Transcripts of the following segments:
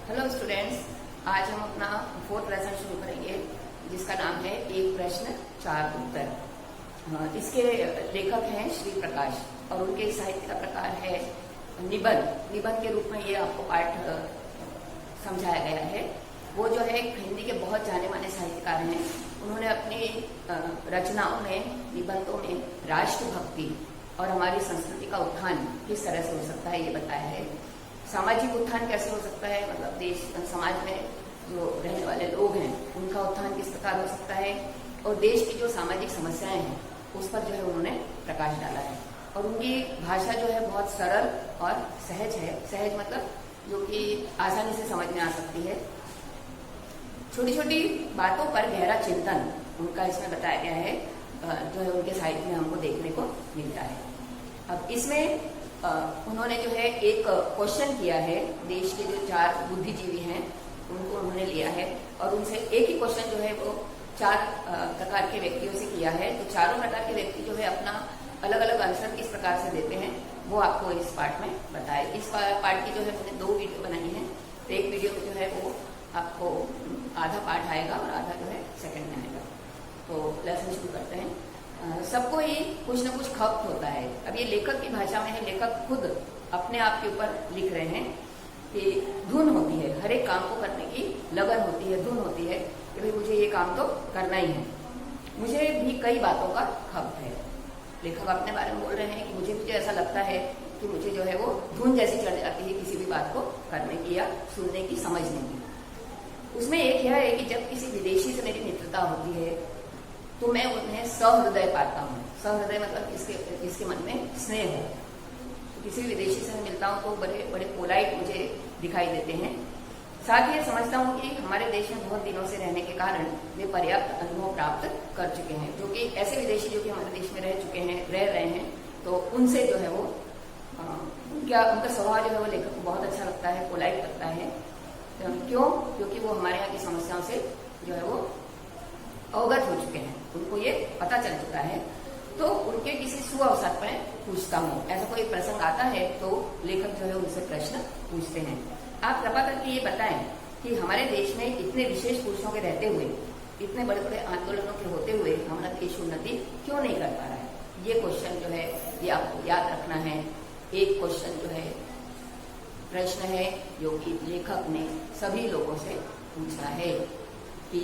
Hello students, आज हम अपना फोर्थ लेसन शुरू करेंगे जिसका नाम है एक प्रश्न चार उत्तर। इसके लेखक हैं श्री प्रकाश और उनके साहित्य का प्रकार है निबंध। निबंध के रूप में ये आपको पाठ समझाया गया है। वो जो है हिंदी के बहुत जाने माने साहित्यकार हैं। उन्होंने अपनी रचनाओं में, निबंधों में राष्ट्रभक्ति और हमारी संस्कृति का उत्थान किस तरह से हो सकता है ये बताया है। सामाजिक उत्थान कैसे हो सकता है, मतलब देश समाज में जो रहने वाले लोग हैं उनका उत्थान किस प्रकार हो सकता है, और देश की जो सामाजिक समस्याएं हैं उस पर जो है उन्होंने प्रकाश डाला है। और उनकी भाषा जो है बहुत सरल और सहज है। सहज मतलब जो कि आसानी से समझ में आ सकती है। छोटी छोटी बातों पर गहरा चिंतन उनका इसमें बताया गया है, जो है उनके साहित्य में हमको देखने को मिलता है। अब इसमें उन्होंने जो है एक क्वेश्चन किया है। देश के जो चार बुद्धिजीवी हैं उनको उन्होंने लिया है और उनसे एक ही क्वेश्चन जो है वो चार प्रकार के व्यक्तियों से किया है। तो चारों प्रकार के व्यक्ति जो है अपना अलग अलग आंसर किस प्रकार से देते हैं वो आपको इस पाठ में बताए। इस पाठ की जो है मैंने 2 वीडियो बनाई है। तो एक वीडियो में जो है वो आपको आधा पाठ आएगा और आधा जो है सेकंड में आएगा। तो लेसन शुरू करते हैं। सबको ही कुछ न कुछ खपत होता है। अब ये लेखक की भाषा में है। लेखक खुद अपने आप के ऊपर लिख रहे हैं कि धुन होती है, हर एक काम को करने की लगन होती है, धुन होती है कि भाई मुझे ये काम तो करना ही है। मुझे भी कई बातों का खपत है। लेखक अपने बारे में बोल रहे हैं कि मुझे ऐसा लगता है कि मुझे जो है वो धुन जैसी चढ़ जाती है किसी भी बात को करने की या सुनने की, समझने की। उसमें एक यह है कि जब किसी विदेशी से मेरी मित्रता होती है तो मैं उन्हें सहृदय पाता हूँ। सहृदय मतलब किसके मन में स्नेह हो। तो किसी विदेशी से मैं मिलता हूँ तो बड़े बड़े पोलाइट मुझे दिखाई देते हैं। साथ ही समझता हूँ कि हमारे देश में बहुत दिनों से रहने के कारण वे पर्याप्त अनुभव प्राप्त कर चुके हैं। जो कि ऐसे विदेशी जो कि हमारे देश में रह चुके हैं, रह रहे हैं, तो उनसे जो है वो उनका स्वभाव जो है वो लेखक को बहुत अच्छा लगता है, पोलाइट लगता है। क्यों? क्योंकि वो हमारे यहाँ की समस्याओं से जो है वो अवगत हो चुके हैं, उनको ये पता चल चुका है। तो उनके किसी सुअवसर पर पूछता हूँ। ऐसा कोई प्रसंग आता है तो लेखक जो है उनसे प्रश्न पूछते हैं। आप कृपा करके ये बताएं कि हमारे देश में इतने विशेष पुरुषों के रहते हुए, इतने बड़े बड़े आंदोलनों के होते हुए हमारा देश उन्नति क्यों नहीं कर पा रहा है। ये क्वेश्चन जो है ये आपको याद रखना है। एक क्वेश्चन जो है प्रश्न है जो कि लेखक ने सभी लोगों से पूछा है कि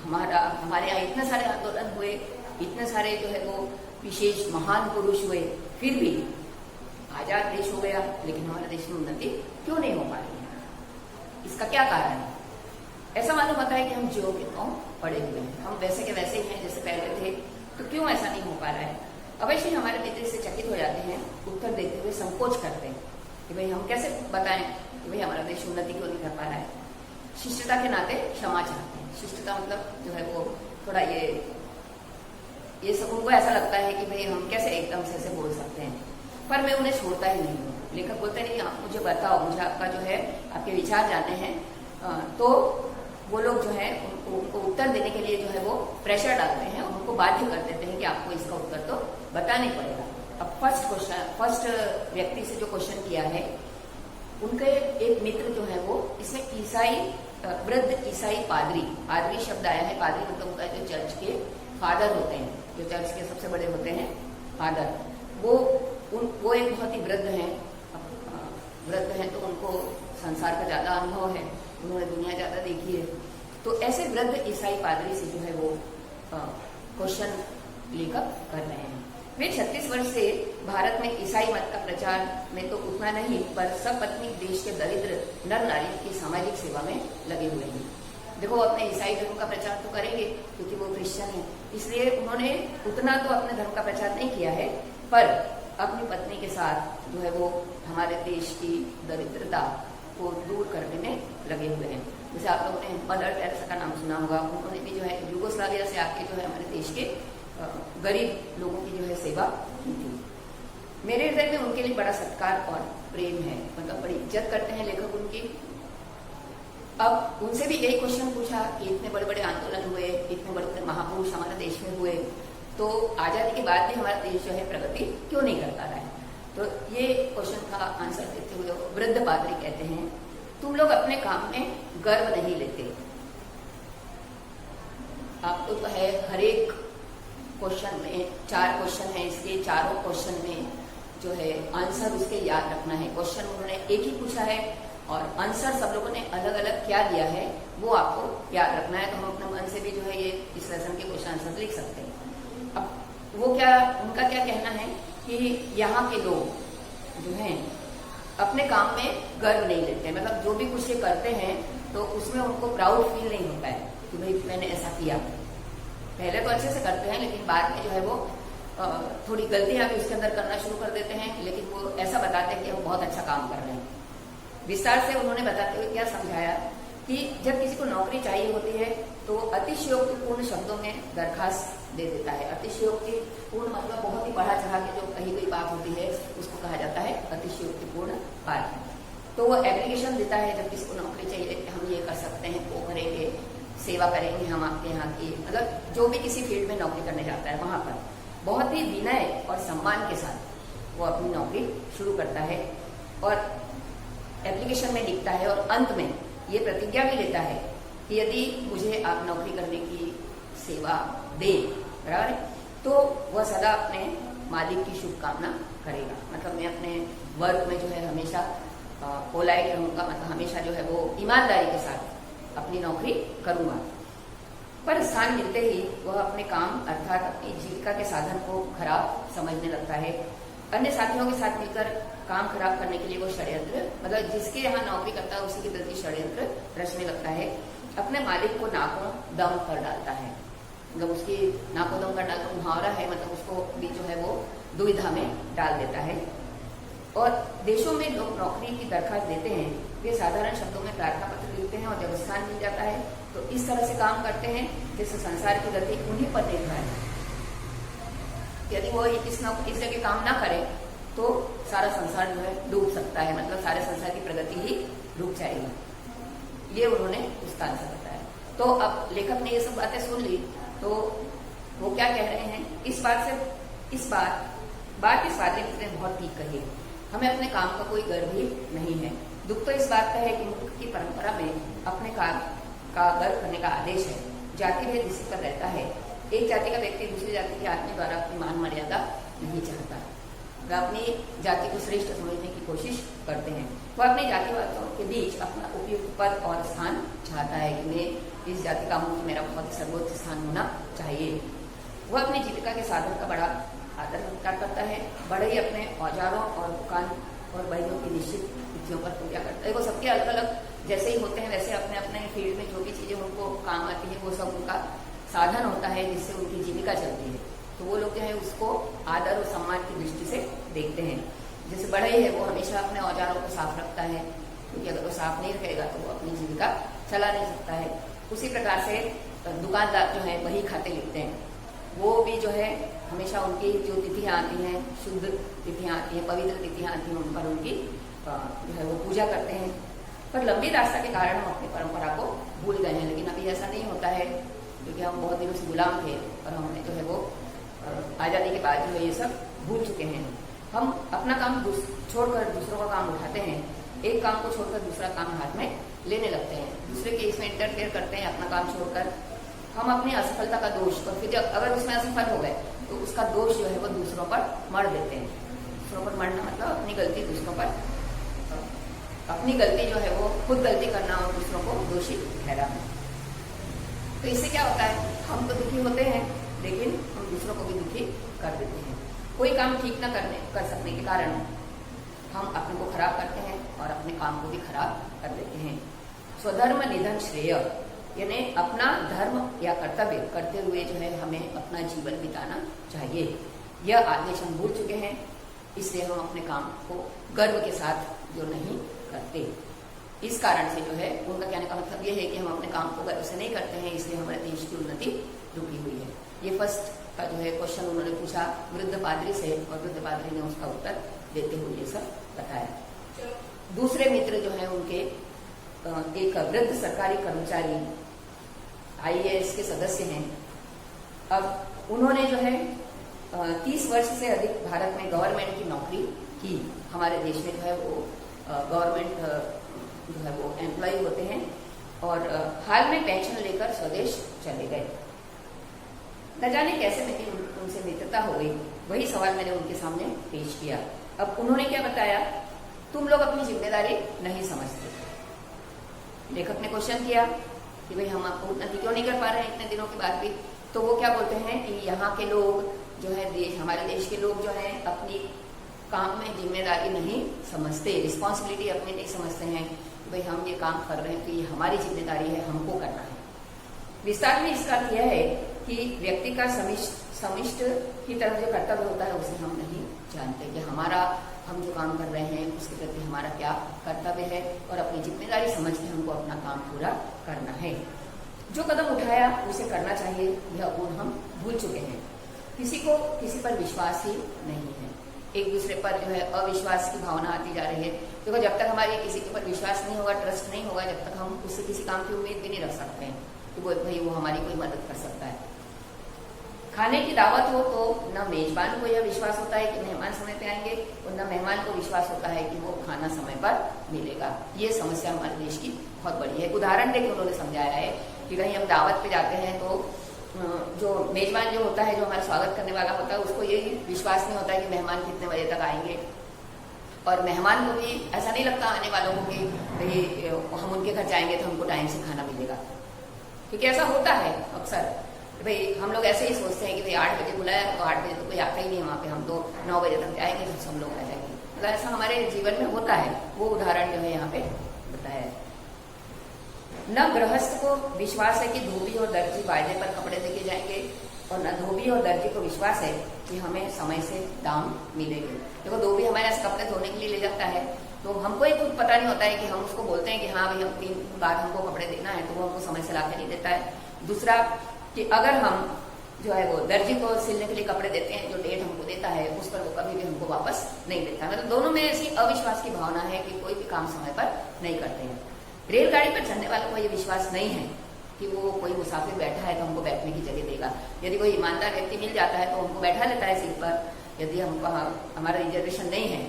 हमारे यहाँ इतने सारे आंदोलन हुए, इतने सारे जो है वो विशेष महान पुरुष हुए, फिर भी आजाद देश हो गया, लेकिन हमारे देश में उन्नति क्यों नहीं हो पा रही है। इसका क्या कारण है? ऐसा मालूम होता है कि हम ज्यों के त्यों पड़े हुए हैं, हम वैसे के वैसे ही हैं जैसे पहले थे। तो क्यों ऐसा नहीं हो पा रहा है? अवश्य हमारे मित्र इससे चकित हो जाते हैं, उत्तर देते हुए संकोच करते हैं कि भाई हम कैसे बताएं कि भाई हमारा देश उन्नति क्यों नहीं कर पा रहा है। शिष्टता के नाते क्षमा चाहते हैं। शिष्टता मतलब जो है वो थोड़ा ये सब उनको ऐसा लगता है कि भाई हम कैसे एकदम से बोल सकते हैं। पर मैं उन्हें छोड़ता ही नहीं हूँ। लेखक बोलते नहीं आप मुझे बताओ, मुझे आपका जो है आपके विचार जानने हैं। तो वो लोग जो है उनको उत्तर देने के लिए जो है वो प्रेशर डालते हैं, उनको बाध्य कर देते हैं कि आपको इसका उत्तर तो बताना ही पड़ेगा। अब फर्स्ट व्यक्ति से जो क्वेश्चन किया है उनके एक मित्र जो है वो इसमें वृद्ध ईसाई पादरी शब्द आया है। पादरी मतलब होता है जो चर्च के फादर होते हैं, जो चर्च के सबसे बड़े होते हैं फादर। वो एक बहुत ही वृद्ध हैं। वृद्ध हैं तो उनको संसार का ज्यादा अनुभव है, उन्होंने दुनिया ज्यादा देखी है। तो ऐसे वृद्ध ईसाई पादरी से जो है वो क्वेश्चन लेखक कर रहे हैं। वे 36 वर्ष से भारत में ईसाई मत का प्रचार में तो उतना नहीं, पर सपत्नी देश के दरिद्र नर नारियों की सामाजिक सेवा में लगे हुए हैं। देखो, अपने ईसाई धर्म का प्रचार तो करेंगे क्योंकि वो क्रिश्चियन है, इसलिए उन्होंने उतना तो अपने धर्म का प्रचार नहीं किया है, पर अपनी पत्नी के साथ जो है वो हमारे देश की दरिद्रता को दूर करने में लगे हुए हैं। जैसे आप लोगों ने मदर टेरेसा का नाम सुना होगा। उन्होंने भी जो है यूगोस्लाविया से आके जो है हमारे देश के गरीब लोगों की जो है सेवा की थी। मेरे हृदय में उनके लिए बड़ा सत्कार और प्रेम है, मतलब बड़ी इज्जत करते हैं लेखक उनकी। अब उनसे भी यही क्वेश्चन पूछा कि इतने बड़े बड़े आंदोलन हुए, इतने बड़े बड़े महापुरुष हमारे देश में हुए, तो आजादी के बाद भी हमारा देश जो है प्रगति क्यों नहीं करता रहा है। तो ये क्वेश्चन का आंसर देते हुए वृद्ध पादरी कहते हैं, तुम तुम लोग अपने काम में गर्व नहीं लेते। आपको तो है हर एक क्वेश्चन में 4 क्वेश्चन है, इसके चारों क्वेश्चन में जो है आंसर उसके याद रखना है। क्वेश्चन उन्होंने एक ही पूछा है और आंसर सब लोगों ने अलग अलग क्या दिया है वो आपको याद रखना है। तो हम अपने मन से भी जो है ये इस लेसन के क्वेश्चन आंसर लिख सकते हैं। अब वो क्या, उनका क्या कहना है कि यहाँ के लोग जो हैं अपने काम में गर्व नहीं लेते, मतलब जो भी कुछ ये करते हैं तो उसमें उनको प्राउड फील नहीं होता है कि भाई मैंने ऐसा किया। पहले तो अच्छे से करते हैं लेकिन बाद में जो है वो थोड़ी गलतियां भी उसके अंदर करना शुरू कर देते हैं, लेकिन वो ऐसा बताते हैं कि हम बहुत अच्छा काम कर रहे हैं। विस्तार से उन्होंने बताते हुए क्या समझाया कि जब किसी को नौकरी चाहिए होती है तो अतिशयोक्तिपूर्ण शब्दों में दरखास्त दे देता है। अतिशयोक्तिपूर्ण मतलब बहुत ही बढ़ा चढ़ा के जो कही गई बात होती है उसको कहा जाता है अतिशयोक्तिपूर्ण बात। तो वो एप्लीकेशन देता है जब किसी को नौकरी चाहिए कि हम ये कर सकते हैं, वो करेंगे, सेवा करेंगे हम आपके यहाँ की, मतलब जो भी किसी फील्ड में नौकरी करने जाता है वहां पर बहुत ही विनय और सम्मान के साथ वो अपनी नौकरी शुरू करता है और एप्लीकेशन में लिखता है और अंत में ये प्रतिज्ञा भी लेता है कि यदि मुझे आप नौकरी करने की सेवा दे, बराबर, तो वह सदा अपने मालिक की शुभकामना करेगा। मतलब मैं अपने वर्क में जो है हमेशा पोलाइट रहूंगा, मतलब हमेशा जो है वो ईमानदारी के साथ अपनी नौकरी करूंगा। पर स्थान मिलते ही वह अपने काम अर्थात अपनी जीविका के साधन को खराब समझने लगता है। अन्य साथियों के साथ मिलकर काम खराब करने के लिए वो षड्यंत्र, मतलब जिसके यहाँ नौकरी करता है उसी के प्रति षड्यंत्र रचने लगता है। अपने मालिक को नाकों दम कर डालता है, मतलब उसकी नाकों दम कर डालता मुहावरा है, मतलब उसको भी जो है वो दुविधा में डाल देता है। और देशों में लोग नौकरी की दरखास्त देते हैं, वे साधारण शब्दों में प्रार्थना पत्र लिखते हैं और जब स्थान मिल जाता है तो इस तरह से काम करते हैं जिससे संसार की गति उन्हीं पर निर्भर है। यदि वो इस जगह काम ना करे तो सारा संसार जो है डूब सकता है, मतलब सारे संसार की प्रगति ही रुक जाएगी। ये उन्होंने विस्तार से बताया। तो अब लेखक ने ये सब बातें सुन ली तो वो क्या कह रहे हैं, इस बात इस वाद्य मित्र ने बहुत ठीक कही। हमें अपने काम का कोई गर्व ही नहीं है। दुख तो इस बात का है कि मुल्क की परंपरा में अपने काम का गर्व करने का आदेश है। जाति भेद इसी पर रहता है। एक जाति का व्यक्ति दूसरी जाति के आदमी द्वारा अपनी मान मर्यादा नहीं चाहता, वह अपनी जाति को श्रेष्ठ समझने की कोशिश करते हैं। वह अपनी जातिवादियों के बीच अपना उपयुक्त पद और स्थान चाहता है कि मैं इस जाति का हूँ, मेरा बहुत सर्वोच्च स्थान होना चाहिए। वह अपनी जीविका के साधन का बड़ा आदर सत्कार करता है, बड़े ही अपने औजारों और दुकान और बहनों की निश्चित तिथियों पर पूजा करता है। वो सबके अलग अलग जैसे ही होते हैं वैसे अपने अपने फील्ड में जो भी चीजें उनको काम आती है वो सब उनका साधन होता है जिससे उनकी जीविका चलती है। तो वो लोग जो है उसको आदर और सम्मान की दृष्टि से देखते हैं। जैसे बड़ा ही है वो हमेशा अपने औजारों को साफ रखता है, क्योंकि अगर वो साफ नहीं रखेगा तो वो अपनी जीविका चला नहीं सकता है। उसी प्रकार से दुकानदार जो है वही खाते लिखते हैं, वो भी जो है हमेशा उनकी जो तिथियां आती हैं, शुद्ध तिथियां आती हैं, पवित्र तिथियां आती हैं, उन पर उनकी जो है वो पूजा करते हैं। पर लंबी रास्ता के कारण हम अपनी परंपरा को भूल गए हैं। लेकिन अभी ऐसा नहीं होता है, क्योंकि हम बहुत दिनों से गुलाम थे और हमने जो है वो आज़ादी के बाद जो है ये सब भूल चुके हैं। हम अपना काम छोड़कर दूसरों का काम उठाते हैं, एक काम को छोड़कर दूसरा काम हाथ में लेने लगते हैं, दूसरे के इसमें इंटरफेयर करते हैं अपना काम छोड़कर। हम अपनी असफलता का दोष, और फिर जब अगर उसमें असफल हो गए तो उसका दोष जो है वो दूसरों पर मढ़ देते हैं। दूसरों पर मढ़ना मतलब अपनी गलती दूसरों पर, अपनी गलती जो है वो खुद गलती करना और दूसरों को दोषी ठहराना। तो इससे क्या होता है, हम तो दुखी होते हैं लेकिन हम दूसरों को भी दुखी कर देते हैं। कोई काम ठीक न कर सकने के कारण हम अपने को खराब करते हैं और अपने काम को भी खराब कर देते हैं। स्वधर्म निधन श्रेय, यानी अपना धर्म या कर्तव्य करते हुए जो है हमें अपना जीवन बिताना चाहिए। यह आदेश हम भूल चुके हैं, इसलिए हम अपने काम को गर्व के साथ जो नहीं करते। इस कारण से जो है उनका कहने का मतलब ये है कि हम अपने काम को गर्व से नहीं करते हैं, इसलिए हमारे देश की उन्नति रुकी हुई है। ये फर्स्ट का जो है क्वेश्चन उन्होंने पूछा वृद्ध पादरी से, और वृद्ध पादरी ने उसका उत्तर देते हुए ये सब बताया। दूसरे मित्र जो है उनके एक वृद्ध सरकारी कर्मचारी IAS के सदस्य हैं। अब उन्होंने जो है 30 वर्ष से अधिक भारत में गवर्नमेंट की नौकरी की। हमारे देश में जो है वो गवर्नमेंट जो है वो एम्प्लॉय होते हैं और हाल में पेंशन लेकर स्वदेश चले गए। न जाने कैसे मेरी उनसे मित्रता हो गई, वही सवाल मैंने उनके सामने पेश किया। अब उन्होंने क्या बताया, तुम लोग अपनी जिम्मेदारी नहीं समझते। लेखक ने क्वेश्चन किया कि भाई हम आपको उन्नति क्यों नहीं कर पा रहे हैं इतने दिनों के बाद भी। तो वो क्या बोलते हैं कि यहाँ के लोग जो है हमारे देश के लोग जो है अपनी काम में जिम्मेदारी नहीं समझते, रिस्पॉन्सिबिलिटी अपनी नहीं समझते हैं कि भाई हम ये काम कर रहे हैं तो ये हमारी जिम्मेदारी है, हमको करना है। विस्तार में इसका अर्थ यह है कि व्यक्ति का समिष्ट की तरफ जो कर्तव्य होता है उसे हम नहीं जानते कि हम जो काम कर रहे हैं उसके प्रति हमारा क्या कर्तव्य है और अपनी जिम्मेदारी समझ के हमको अपना काम पूरा करना है। जो कदम उठाया उसे करना चाहिए, यह गुण हम भूल चुके हैं। किसी पर विश्वास ही नहीं है, एक दूसरे पर जो है अविश्वास की भावना आती जा रही है। देखो जब तक हमारी किसी के ऊपर विश्वास नहीं होगा, ट्रस्ट नहीं होगा, जब तक हम उससे किसी काम की उम्मीद भी नहीं रख सकते हैं कि वो हमारी कोई मदद कर सकता है। खाने की दावत हो तो न मेजबान को यह विश्वास होता है कि मेहमान समय पे आएंगे और न मेहमान को विश्वास होता है कि वो खाना समय पर मिलेगा। ये समस्या हमारे देश की बहुत बड़ी है। उदाहरण देकर उन्होंने समझाया है कि कहीं हम दावत पे जाते हैं तो जो मेजबान जो होता है, जो हमारा स्वागत करने वाला होता है, उसको ये विश्वास नहीं होता है कि मेहमान कितने बजे तक आएंगे और मेहमान को भी ऐसा नहीं लगता आने वालों को कि भाई हम उनके घर जाएंगे तो हमको टाइम से खाना मिलेगा। क्योंकि ऐसा होता है अक्सर, भाई हम लोग ऐसे ही सोचते हैं कि भाई 8 बजे बुलाया तो 8 बजे तो कोई आता ही नहीं है वहाँ पे, हम तो 9 बजे तक जाएंगे तो सब लोग आ जाएंगे। मतलब ऐसा हमारे जीवन में होता है। वो उदाहरण जो है यहाँ पे बताया है। न गृहस्थ को विश्वास है कि धोबी और दर्जी वायदे पर कपड़े देके जाएंगे और न धोबी और दर्जी को विश्वास है कि हमें समय से दाम मिलेंगे। देखो धोबी हमारे यहाँ कपड़े धोने के लिए ले जाता है तो हमको ही कुछ पता नहीं होता है कि हम उसको बोलते हैं कि हाँ भाई हम 3 दिन बाद हमको कपड़े देना है, तो वो हमको समय से ला के नहीं देता है। दूसरा कि अगर हम जो है वो दर्जी को सिलने के लिए कपड़े देते हैं, जो डेट हमको देता है उस पर वो कभी भी हमको वापस नहीं देता। मतलब दोनों में ऐसी अविश्वास की भावना है कि कोई भी काम समय पर नहीं करते हैं। रेलगाड़ी पर चढ़ने वालों को ये विश्वास नहीं है कि वो कोई मुसाफिर बैठा है तो हमको बैठने की जगह देगा। यदि कोई ईमानदार व्यक्ति मिल जाता है तो हमको बैठा लेता है सीट पर। यदि हमको हमारा रिजर्वेशन नहीं है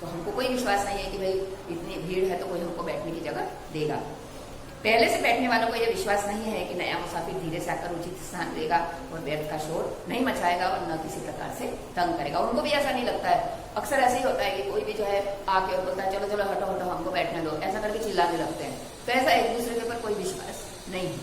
तो हमको कोई विश्वास नहीं है कि भाई इतनी भीड़ है तो कोई हमको बैठने की जगह देगा। पहले से बैठने वालों को यह विश्वास नहीं है कि नया मुसाफिर धीरे से आकर उचित स्थान देगा और व्यर्थ का शोर नहीं मचाएगा और न किसी प्रकार से तंग करेगा। उनको भी ऐसा नहीं लगता है। अक्सर ऐसे ही होता है कि कोई भी जो है आके और बोलता है चलो चलो हटो हटो हमको बैठने दो, ऐसा करके चिल्लाने लगते हैं। तो ऐसा एक दूसरे के ऊपर कोई विश्वास नहीं है।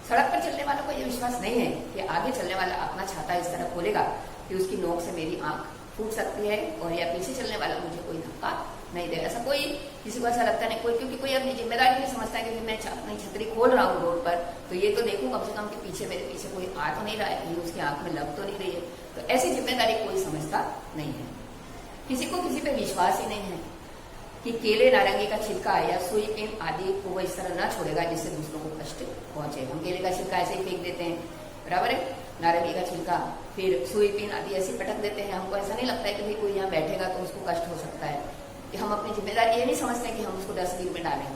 सड़क पर चलने वालों को यह विश्वास नहीं है कि आगे चलने वाला अपना छाता इस तरह खोलेगा कि उसकी नोक से मेरी आंख फूट सकती है और या पीछे चलने वाला मुझे कोई धक्का नहीं देगा। ऐसा कोई किसी को ऐसा लगता नहीं, क्योंकि कोई अपनी जिम्मेदारी नहीं समझता कि मैं अपनी छतरी खोल रहा हूँ रोड पर तो ये तो देखूं कम से कम कि पीछे मेरे पीछे कोई आ तो नहीं रहा है, कहीं उसकी आंख में लग तो नहीं रही है। तो ऐसी जिम्मेदारी कोई समझता नहीं है। किसी को किसी पे विश्वास ही नहीं है कि केले नारंगी का छिलका या सुई पिन आदि को वो इस तरह न छोड़ेगा जिससे दूसरों को कष्ट पहुंचे। हम केले का छिलका ऐसे ही फेंक देते हैं, बराबर है, नारंगी का छिलका, फिर सुई पिन आदि ऐसे पटक देते हैं। हमको ऐसा नहीं लगता है कि भाई कोई यहाँ बैठेगा तो उसको कष्ट हो सकता है। कि हम अपनी जिम्मेदारी ये नहीं समझते कि हम उसको डस्टबिन में डालें।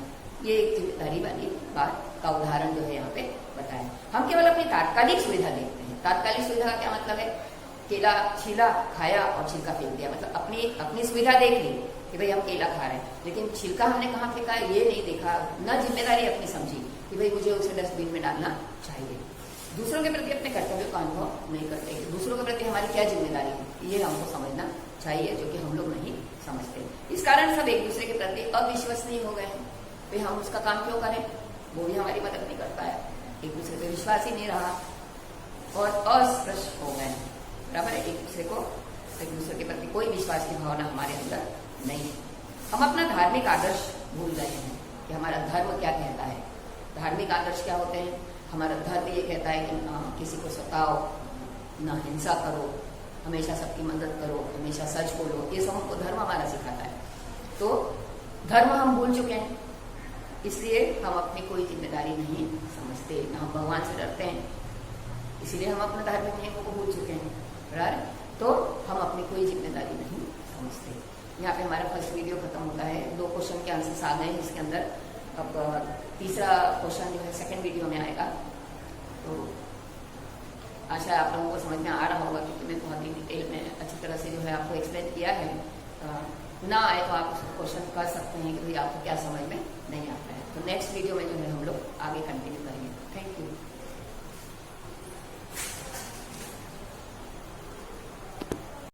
ये एक जिम्मेदारी वाली बात का उदाहरण जो है यहाँ पे बताया। हम केवल अपनी तात्कालिक सुविधा देखते हैं। तात्कालिक सुविधा का क्या मतलब है? केला छीला, खाया और छिलका फेंक दिया। मतलब अपनी सुविधा देख ली कि भाई हम केला खा रहे हैं, लेकिन छिलका हमने कहाँ फेंका है ये नहीं देखा। न जिम्मेदारी अपनी समझी कि भाई मुझे उसे डस्टबिन में डालना चाहिए। दूसरों के प्रति अपने कर्तव्य का अनुभव नहीं करते। दूसरों के प्रति हमारी क्या जिम्मेदारी है ये हमको समझना चाहिए, जो कि हम लोग नहीं समझते। इस कारण सब एक दूसरे के प्रति अविश्वसनीय हो गए हैं। भाई हम उसका काम क्यों करें, वो भी हमारी मदद नहीं करता है। एक दूसरे पे विश्वास ही नहीं रहा और अस्पृश हो गए हैं, बराबर है। एक दूसरे के प्रति कोई विश्वास की भावना हमारे अंदर नहीं है। हम अपना धार्मिक आदर्श भूल गए हैं कि हमारा धर्म क्या कहता है। धार्मिक आदर्श क्या होते हैं? हमारा धर्म ये कहता है कि किसी को सताओ, ना हिंसा करो, हमेशा सबकी मदद करो, हमेशा सच बोलो। ये सब हमको धर्म हमारा सिखाता है। तो धर्म हम भूल चुके हैं, इसलिए हम अपनी कोई जिम्मेदारी नहीं समझते, ना हम भगवान से डरते हैं, इसीलिए हम अपने धार्मिक नियमों को भूल चुके हैं, बराबर। तो हम अपनी कोई जिम्मेदारी नहीं समझते। यहाँ पे हमारा फर्स्ट वीडियो खत्म होता है। 2 क्वेश्चन के आंसर्स आ गए हैं इसके अंदर। अब तीसरा क्वेश्चन जो है सेकंड वीडियो में आएगा। तो आशा आप लोगों को समझ में आ रहा होगा, क्योंकि मैं बहुत ही डिटेल में अच्छी तरह से जो है आपको एक्सप्लेन किया है। ना आए तो आप उसको क्वेश्चन कर सकते हैं कि भाई आपको क्या समझ में नहीं आता है। तो नेक्स्ट वीडियो में जो है हम लोग आगे कंटिन्यू करेंगे।